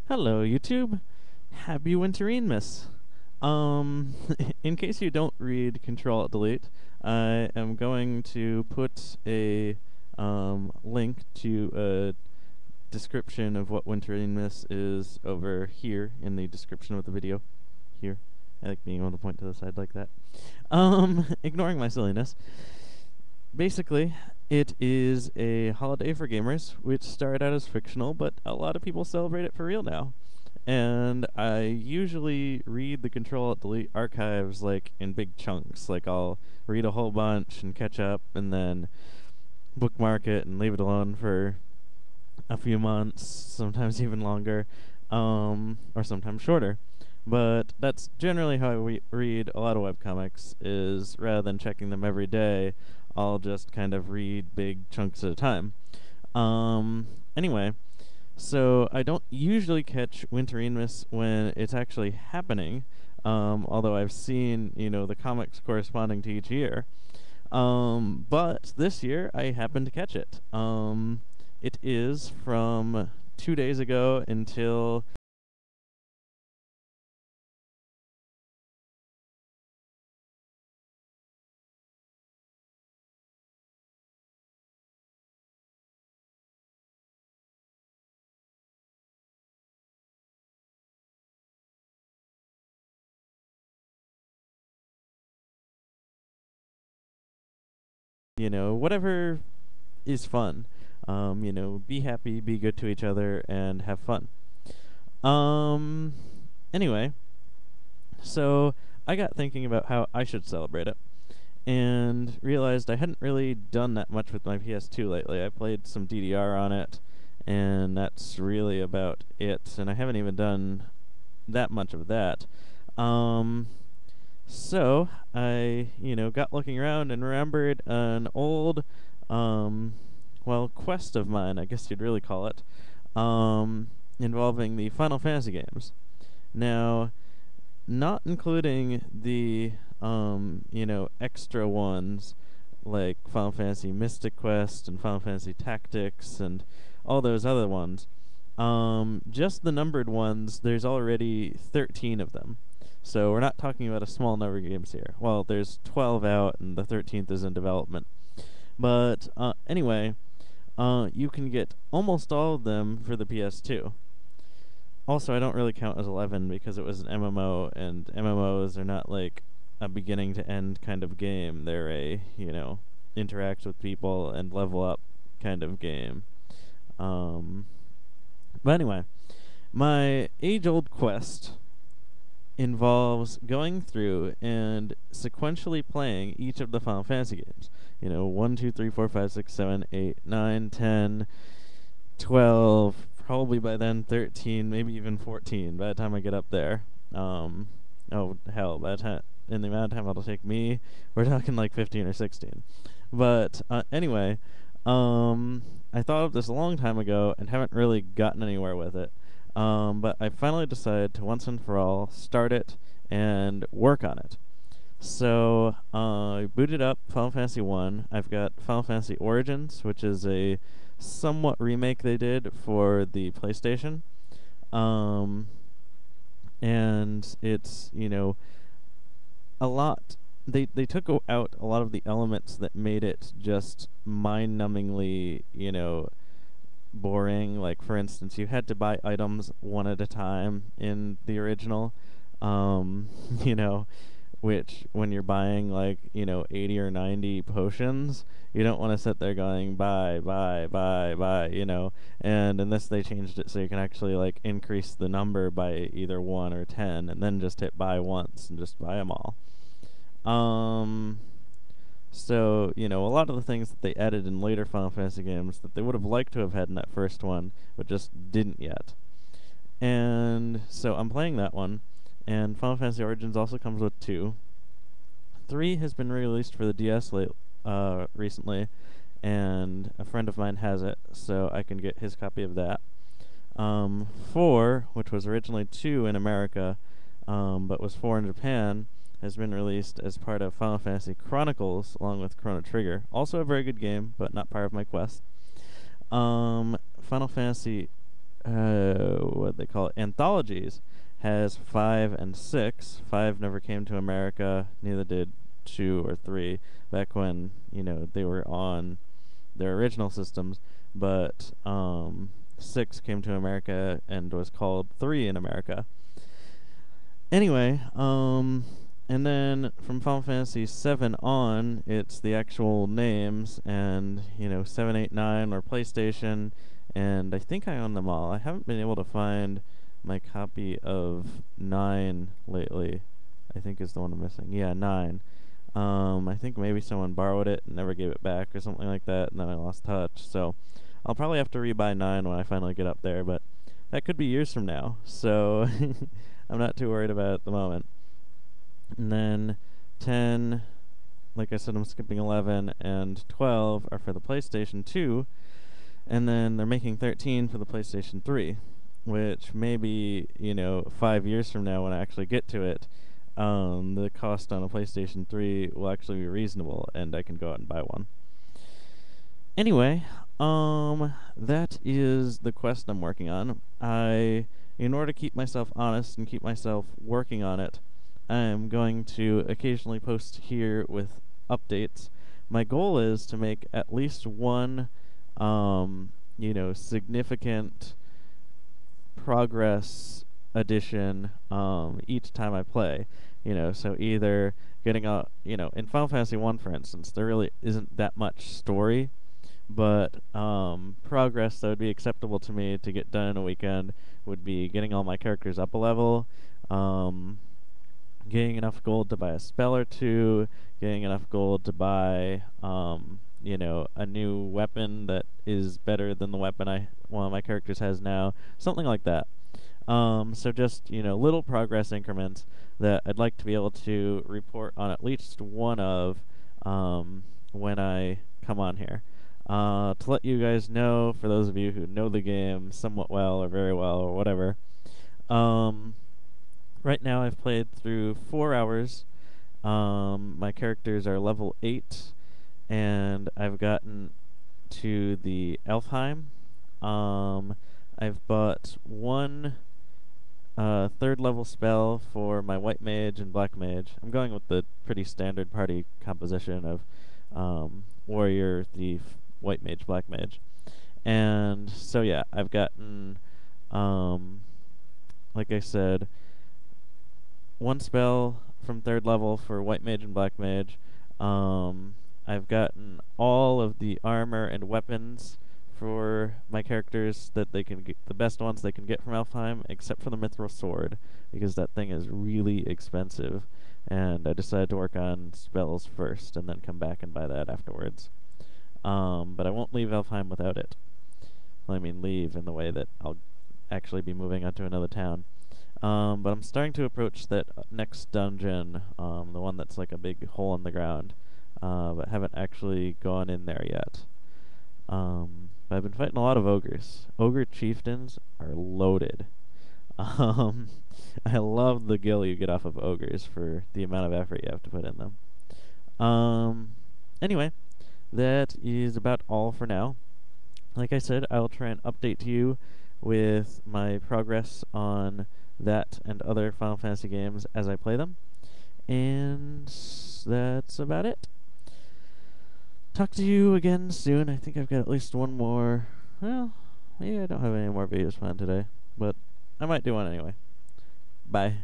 Hello, YouTube. Happy Winter-een-mas. Um, in case you don't read Control-Alt-Delete, I am going to put a link to a description of what Winter-een-mas is over here in the description of the video. Here. I like being able to point to the side like that. Ignoring my silliness. Basically, it is a holiday for gamers, which started out as fictional, but a lot of people celebrate it for real now. And I usually read the Control-Alt-Delete archives like in big chunks. Like I'll read a whole bunch and catch up, and then bookmark it and leave it alone for a few months, sometimes even longer, or sometimes shorter. But that's generally how I read a lot of webcomics, is rather than checking them every day, I'll just kind of read big chunks at a time. Anyway, so I don't usually catch Winter-een-mas when it's actually happening, although I've seen, the comics corresponding to each year. But this year I happened to catch it. It is from 2 days ago until whatever is fun. Be happy, be good to each other, and have fun. Um, anyway, so I got thinking about how I should celebrate it, and realized I hadn't really done that much with my PS2 lately. I played some DDR on it, and that's really about it, and I haven't even done that much of that. Um, so I, got looking around and remembered an old, um, quest of mine, I guess you'd really call it, involving the Final Fantasy games. Now, not including the, extra ones like Final Fantasy Mystic Quest and Final Fantasy Tactics and all those other ones. Just the numbered ones, there's already 13 of them. So we're not talking about a small number of games here. Well, there's 12 out and the 13th is in development. But anyway, you can get almost all of them for the PS2. Also, I don't really count as 11 because it was an MMO, and MMOs are not like a beginning to end kind of game. They're a, interact with people and level up kind of game. Um, but anyway, my age-old quest involves going through and sequentially playing each of the Final Fantasy games. 1, 2, 3, 4, 5, 6, 7, 8, 9, 10, 12, probably by then 13, maybe even 14 by the time I get up there. Oh, hell, by the time, in the amount of time it'll take me, we're talking like 15 or 16. But anyway, I thought of this a long time ago and haven't really gotten anywhere with it. But I finally decided to once and for all start it and work on it. So I booted up Final Fantasy 1. I've got Final Fantasy Origins, which is a somewhat remake they did for the PlayStation. And it's, a lot. They took out a lot of the elements that made it just mind-numbingly, boring. Like, for instance, you had to buy items one at a time in the original. You know, which when you're buying like, 80 or 90 potions, you don't want to sit there going buy, buy, buy, buy, And in this they changed it so you can actually like increase the number by either 1 or 10 and then just hit buy once and just buy them all. So, a lot of the things that they added in later Final Fantasy games that they would have liked to have had in that first one, but just didn't yet. And so I'm playing that one, and Final Fantasy Origins also comes with 2. 3 has been released for the DS recently, and a friend of mine has it, so I can get his copy of that. 4, which was originally 2 in America, but was 4 in Japan, has been released as part of Final Fantasy Chronicles, along with Chrono Trigger. Also a very good game, but not part of my quest. Final Fantasy what they call it, anthologies, has 5 and 6. 5 never came to America, neither did 2 or 3, back when, they were on their original systems, but 6 came to America and was called 3 in America. Anyway, and then from Final Fantasy 7 on, it's the actual names, and 7, 8, 9 or PlayStation, and I think I own them all. I haven't been able to find my copy of 9 lately. I think is the one I'm missing. Yeah, 9. I think maybe someone borrowed it and never gave it back or something like that, and then I lost touch. So I'll probably have to rebuy 9 when I finally get up there, but that could be years from now. So I'm not too worried about it at the moment. And then 10, like I said, I'm skipping 11, and 12 are for the PlayStation 2, and then they're making 13 for the PlayStation 3, which maybe, 5 years from now when I actually get to it, the cost on a PlayStation 3 will actually be reasonable, and I can go out and buy one. Anyway, that is the quest I'm working on. In order to keep myself honest and keep myself working on it, I'm going to occasionally post here with updates. My goal is to make at least one, significant progress addition each time I play. So either getting in Final Fantasy 1, for instance, there really isn't that much story, but progress that would be acceptable to me to get done in a weekend would be getting all my characters up a level, getting enough gold to buy a spell or two, getting enough gold to buy, a new weapon that is better than the weapon one of my characters has now, something like that. So just, little progress increments that I'd like to be able to report on at least one of when I come on here. To let you guys know, for those of you who know the game somewhat well or very well or whatever, right now I've played through 4 hours. My characters are level 8, and I've gotten to the Elfheim. I've bought one third level spell for my white mage and black mage. I'm going with the pretty standard party composition of warrior, thief, white mage, black mage. And so yeah, I've gotten, like I said, one spell from third level for white mage and black mage. I've gotten all of the armor and weapons for my characters that they can get, the best ones they can get from Elfheim, except for the mithril sword, because that thing is really expensive, and I decided to work on spells first and then come back and buy that afterwards. But I won't leave Elfheim without it. Well, I mean leave in the way that I'll actually be moving on to another town. But I'm starting to approach that next dungeon, the one that's like a big hole in the ground, but haven't actually gone in there yet. But I've been fighting a lot of ogres. Ogre chieftains are loaded. I love the gil you get off of ogres for the amount of effort you have to put in them. Anyway, that is about all for now. Like I said, I'll try and update you with my progress on that and other Final Fantasy games as I play them. And that's about it. Talk to you again soon. I think I've got at least one more. Well, maybe I don't have any more videos planned today, but I might do one anyway. Bye.